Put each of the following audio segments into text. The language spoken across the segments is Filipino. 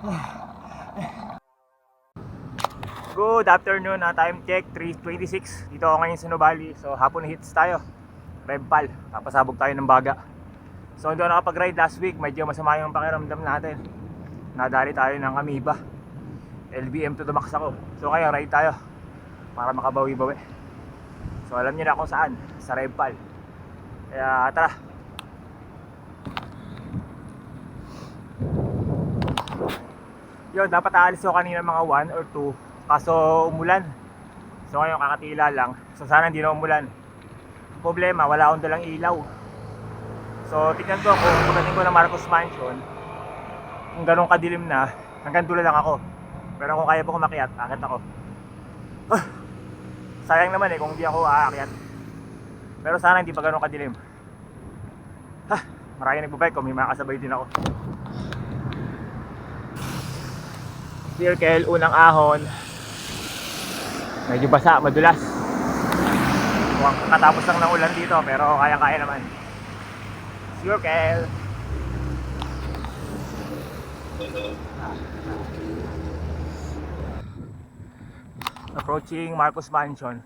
Good afternoon, time check 3:26. Dito ako ngayon sa Nuvali. So hapon hits tayo. Revpal, papasabog tayo ng baga. So hindi ako nakapag-ride last week. Medyo masama yung pakiramdam natin. Nadali tayo ng Amoeba. LBM to the max ako. So kaya ride tayo para makabawi-bawi. So alam niyo na kung saan, sa Revpal. Kaya tara. Yun, dapat aalis ko kanina mga 1 or 2. Kaso umulan. So ngayon kakatila lang. So sana hindi na umulan. Problema, wala akong dalang ilaw. So tignan ko kung pagdating ko ng Marcos Mansion, kung ganun kadilim na, hanggang dulo lang ako. Pero kung kaya po kumakyat, akit ako. Sayang naman kung hindi ako aakyat. Pero sana hindi pa ganun kadilim. Marami nagbabike ko, may makasabay din ako. Circle, unang ahon. Medyo basa, madulas. Mukhang kakatapos lang ng ulan dito, pero kaya-kaya naman. Circle. Approaching Marcos Mansion.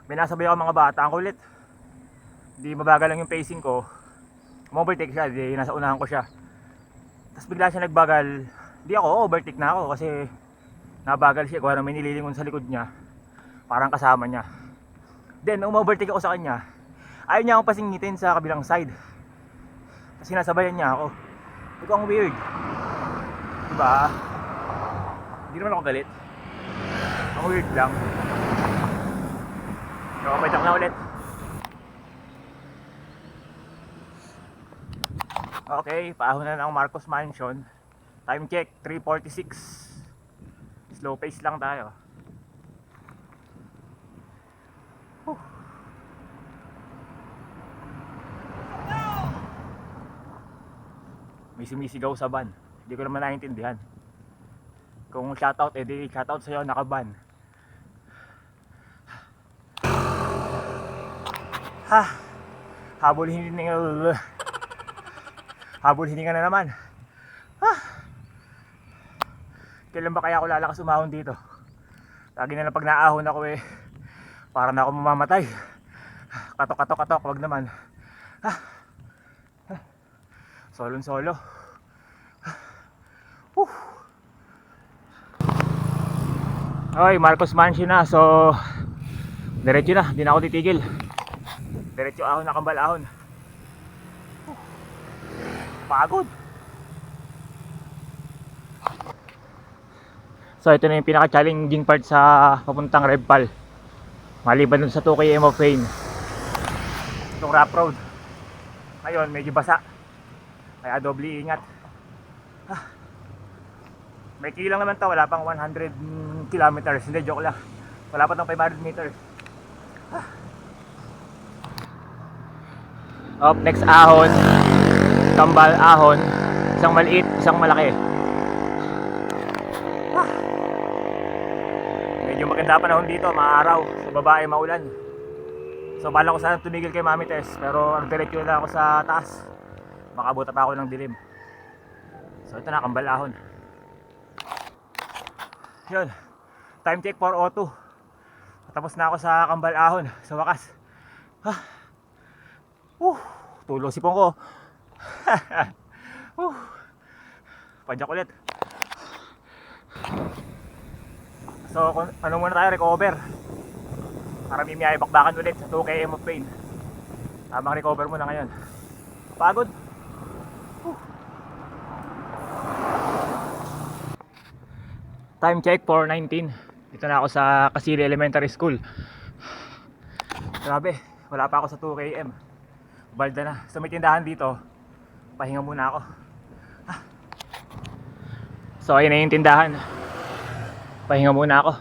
May nasabay ako mga bata, ang kulit. Di mabagal lang yung pacing ko. Overtake siya, di nasa unahan ko siya. Tapos bigla siya nagbagal. Di ako, overtake na ako kasi nabagal siya. Kung may nililingon sa likod niya, parang kasama niya. Then nung overtake ako sa kanya, ayaw niya akong pasingitin sa kabilang side. Kasi nasabayan niya ako. Ikaw ang weird, diba? Hindi naman ako galit. Ang weird lang. So, paitak na ulit. Okay, paahon na ng Marcos Mansion. Time check, 3:46. Slow pace lang tayo. May sumisigaw sa van. Hindi ko naman naiintindihan. Kung shoutout, edi shoutout sa'yo, naka-van. Habol hininga na naman. Kailan ba kaya ako lalakas umahon dito? Lagi na lang pag naahon ako para na ako mamamatay. Katok, wag naman. Solo. Okay, Marcos Mansion na. So diretso na, di na ako titigil. Diretso ahon na kambal ahon. Pagod. So ito na yung pinaka-challenging part sa papuntang Revpal. Maliban dun sa 2 km of rain. Itong rough road. Ngayon medyo basa. Kaya doble ingat. May kilang naman to, wala pang 100 kilometers. Hindi, joke lang. Wala pa tong 500 meters. Up, next ahon. Kambal ahon. Isang maliit, isang malaki. Medyo maganda panahon dito, maaraw. Sa baba ay maulan. So bala ko sana tumigil kay Mami Tess, pero diretso na ako sa taas. Makabuta pa ako ng dilim. So ito na, kambal ahon. Yun, time check 4:02. Tapos na ako sa kambal ahon. Sa wakas. Tulo sipong ko. Padyak ulit. So ano muna tayo, recover. Para may bakbakan ulit sa 2 km of pain. Tamang recover muna ngayon. Pagod. Time check 4:19. Dito na ako sa Casili Elementary School. Grabe, wala pa ako sa 2 km. Balda na. Sa may tindahan dito, pahinga muna ako. So ayun na yung tindahan. Pahinga muna ako.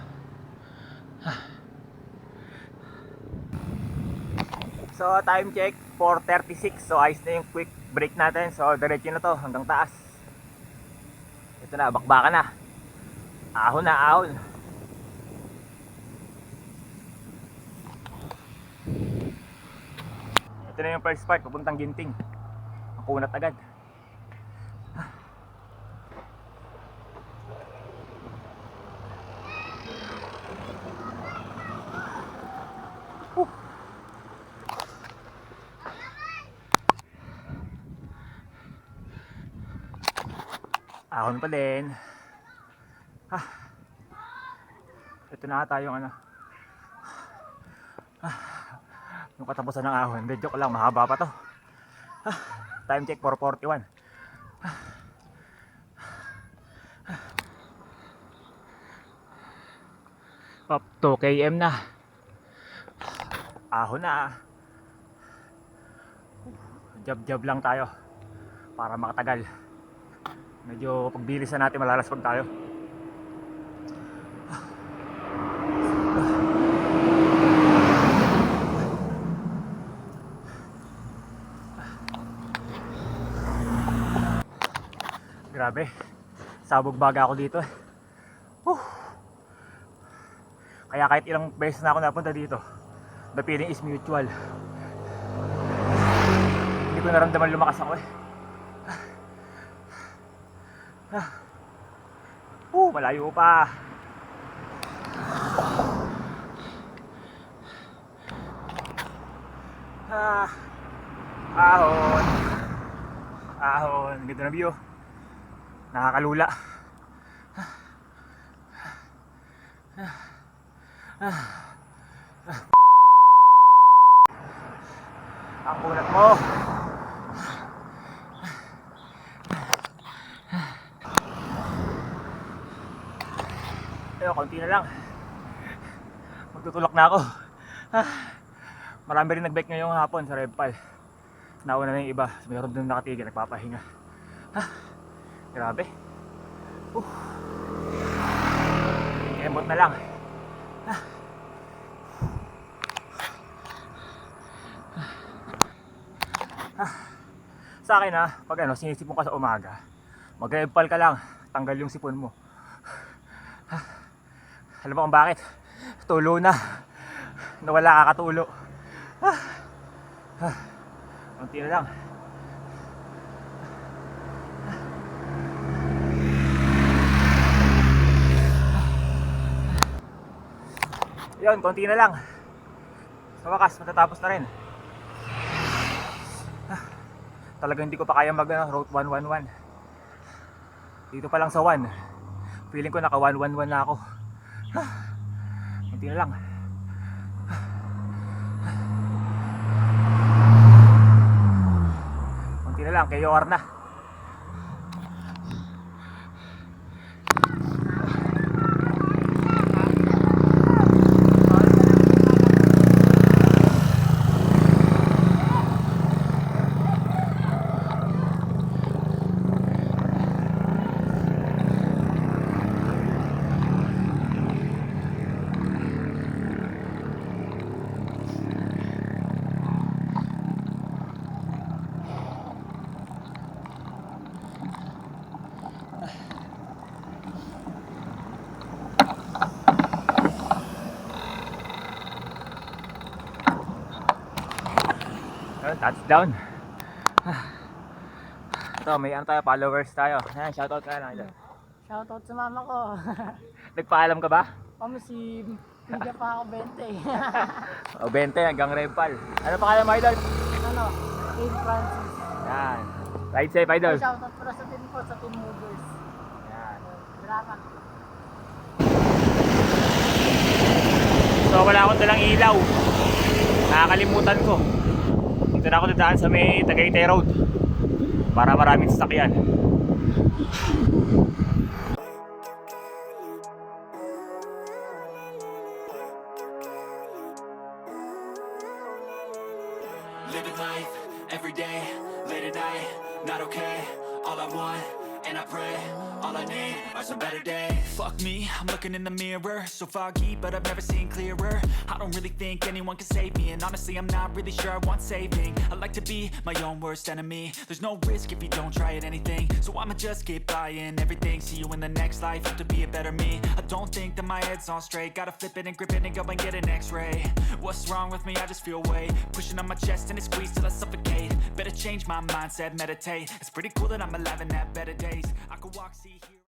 So time check 4:36. So ayos na yung quick break natin. So diretso na to hanggang taas. Ito na, bakbakan na. Ahon na, ahon. Ito na yung first part, papuntang Ginting. Ang kunat agad. Ahon pa din. Ito na ata yung ano. Yung katapusan ng ahon. Hindi, joke lang, mahaba pa to. Time check 4:41. Up 2 km na. Ahon na. Jab-jab lang tayo para makatagal. Medyo pagbilisan natin, malalaspag tayo. Grabe, sabog baga ako dito. Kaya kahit ilang beses na ako napunta dito, the feeling is mutual. Hindi ko naramdaman lumakas ako eh. Malayo pa. Ahon. Ahon, ganda na view. Nakakalula. Ang kunat mo. Ayun, konti na lang. Magtutulak na ako. Marami rin nag-bike ngayong hapon sa Rebpal. Nauna na yung iba. Mayroon din nakatigil, nagpapahinga. Grabe. Kembot na lang. Sa akin pag sinisipon ka sa umaga, mag-Rebpal ka lang, tanggal yung sipon mo. Alam mo kung bakit? Tulo na. Nawala kakatulo. Konti na lang. Yun, konti na lang. Sa wakas, matatapos na rin. Talagang hindi ko pa kaya Route 111. Dito pa lang sa 1. Feeling ko naka 111 na ako. Konti na lang. Konti na lang, KOR na. Touchdown. Ito, may ano tayo, followers tayo. Ayan, shoutout ka na. Shoutout sa mama ko. Nagpaalam ka ba? Si Pida pa ako 20. O 20 hanggang Rebpal. Ano pa kaya, idol? Ano? Team Francis. Yan. Ride safe, idol. Shoutout para sa team ko, sa Team Movers. Yan. Salamat. So wala akong dalang ilaw. Nakakalimutan ko. Dito na ako dadaan sa may Tagaytay Road para maraming sasakyan. Living life every day, late at night, not okay. All I want, and I pray, all I need are some better days. Fuck me, I'm looking in the mirror, so foggy, but I've never seen clearer. I don't really think anyone can save me, and honestly I'm not really sure I want saving. I like to be my own worst enemy. There's no risk if you don't try at anything, so I'ma just keep buying everything. See you in the next life, have to be a better me. I don't think that my head's on straight, gotta flip it and grip it and go and get an x-ray. What's wrong with me? I just feel weight pushing on my chest and it squeezes till I suffocate. Better change my mindset, meditate. It's pretty cool that I'm alive and have better days. I could walk, see, hear.